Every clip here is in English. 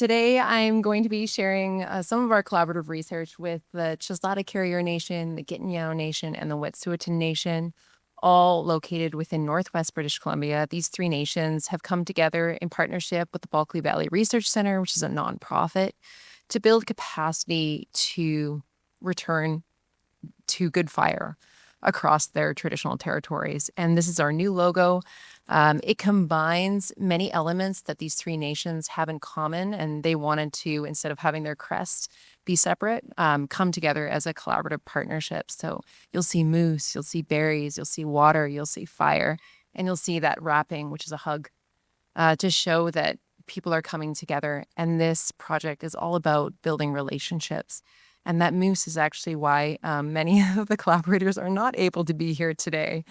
Today, I'm going to be sharing some of our collaborative research with the Chislata Carrier Nation, the Gittinyao Nation, and the Wet'suwet'en Nation, all located within Northwest British Columbia. These three nations have come together in partnership with the Bulkley Valley Research Centre, which is a nonprofit, to build capacity to return to good fire across their traditional territories. And this is our new logo. It combines many elements that these three nations have in common, and they wanted to, instead of having their crests be separate, come together as a collaborative partnership. So you'll see moose, you'll see berries, you'll see water, you'll see fire, and you'll see that wrapping, which is a hug, to show that people are coming together. And this project is all about building relationships. And that moose is actually why many of the collaborators are not able to be here today,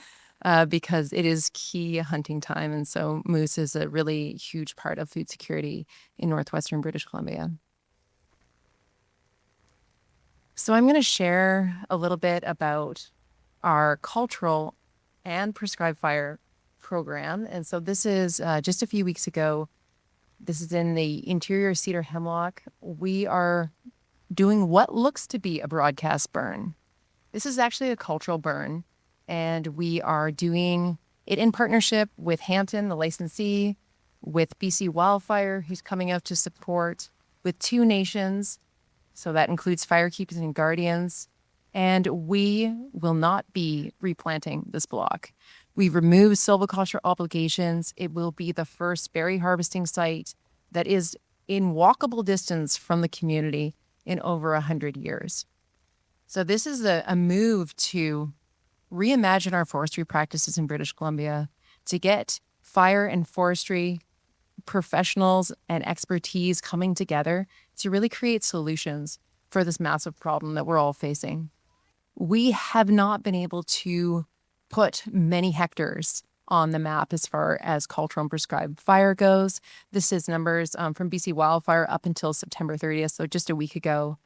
because it is key hunting time. And so moose is a really huge part of food security in northwestern British Columbia. So I'm going to share a little bit about our cultural and prescribed fire program. And so this is just a few weeks ago. This is in the interior cedar hemlock. We are doing what looks to be a broadcast burn. This is actually a cultural burn, and we are doing it in partnership with Hampton, the licensee, with BC Wildfire, who's coming out to support, with two nations, so that includes firekeepers and guardians, and we will not be replanting this block. We've removed silviculture obligations. It will be the first berry harvesting site that is in walkable distance from the community in over 100 years. So this is a move to reimagine our forestry practices in British Columbia, to get fire and forestry professionals and expertise coming together to really create solutions for this massive problem that we're all facing. We have not been able to put many hectares on the map as far as cultural and prescribed fire goes. This is numbers from BC Wildfire up until September 30th, so just a week ago.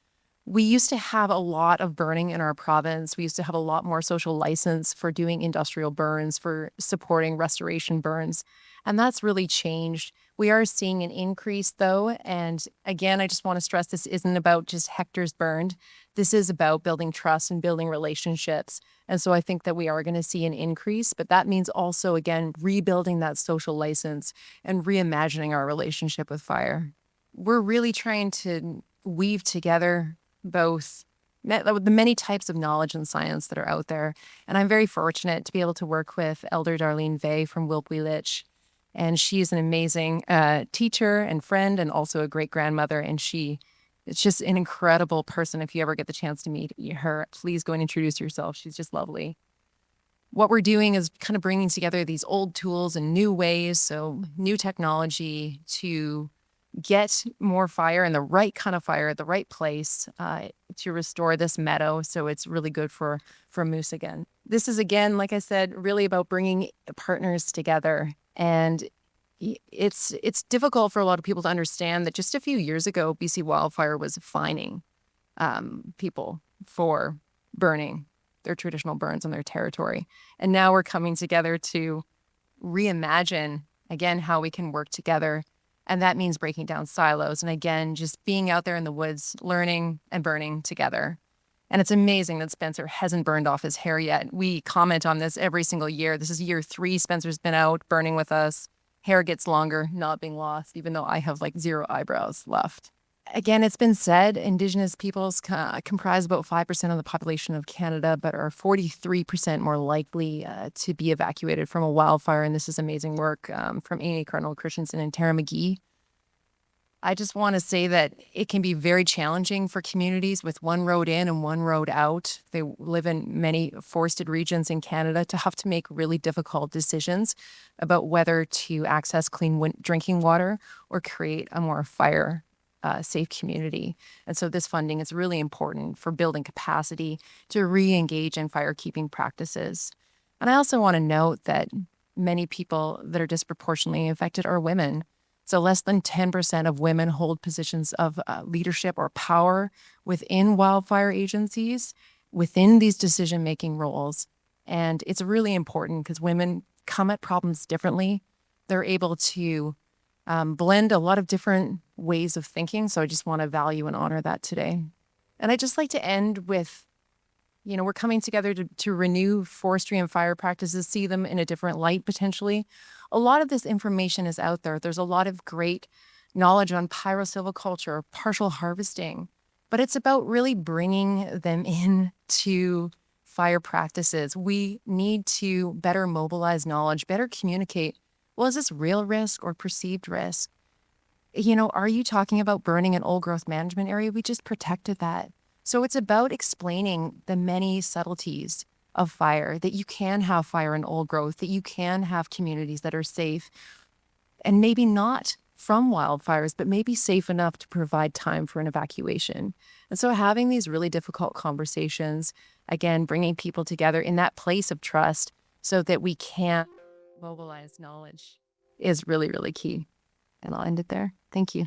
We used to have a lot of burning in our province. We used to have a lot more social license for doing industrial burns, for supporting restoration burns, and that's really changed. We are seeing an increase, though, and again, I just want to stress this isn't about just hectares burned. This is about building trust and building relationships. And so I think that we are going to see an increase, but that means also, again, rebuilding that social license and reimagining our relationship with fire. We're really trying to weave together both the many types of knowledge and science that are out there. And I'm very fortunate to be able to work with Elder Darlene Vey from Wilpwee. And she is an amazing teacher and friend, and also a great grandmother. And it's just an incredible person. If you ever get the chance to meet her, please go and introduce yourself. She's just lovely. What we're doing is kind of bringing together these old tools and new ways, so new technology to get more fire and the right kind of fire at the right place to restore this meadow, so it's really good for moose again. This is, again, like I said, really about bringing partners together. And it's difficult for a lot of people to understand that just a few years ago, BC Wildfire was fining people for burning their traditional burns on their territory. And now we're coming together to reimagine, again, how we can work together. And that means breaking down silos. And again, just being out there in the woods, learning and burning together. And it's amazing that Spencer hasn't burned off his hair yet. We comment on this every single year. This is year 3. Spencer's been out burning with us. Hair gets longer, not being lost, even though I have like 0 eyebrows left. Again, it's been said Indigenous peoples comprise about 5% of the population of Canada, but are 43% more likely to be evacuated from a wildfire. And this is amazing work from Amy Cardinal Christensen and Tara McGee. I just want to say that it can be very challenging for communities with one road in and one road out. They live in many forested regions in Canada to have to make really difficult decisions about whether to access clean drinking water or create a more fire safe community. And so this funding is really important for building capacity to re-engage in firekeeping practices. And I also want to note that many people that are disproportionately affected are women. So less than 10% of women hold positions of leadership or power within wildfire agencies, within these decision-making roles. And it's really important because women come at problems differently. They're able to blend a lot of different ways of thinking. So I just want to value and honor that today. And I'd just like to end with, we're coming together to renew forestry and fire practices, see them in a different light potentially. A lot of this information is out there. There's a lot of great knowledge on pyrosilviculture, partial harvesting, but it's about really bringing them in to fire practices. We need to better mobilize knowledge, better communicate. Well, is this real risk or perceived risk? Are you talking about burning an old growth management area? We just protected that. So it's about explaining the many subtleties of fire, that you can have fire in old growth, that you can have communities that are safe and maybe not from wildfires, but maybe safe enough to provide time for an evacuation. And so having these really difficult conversations, again, bringing people together in that place of trust so that we can mobilize knowledge is really, really key. And I'll end it there. Thank you.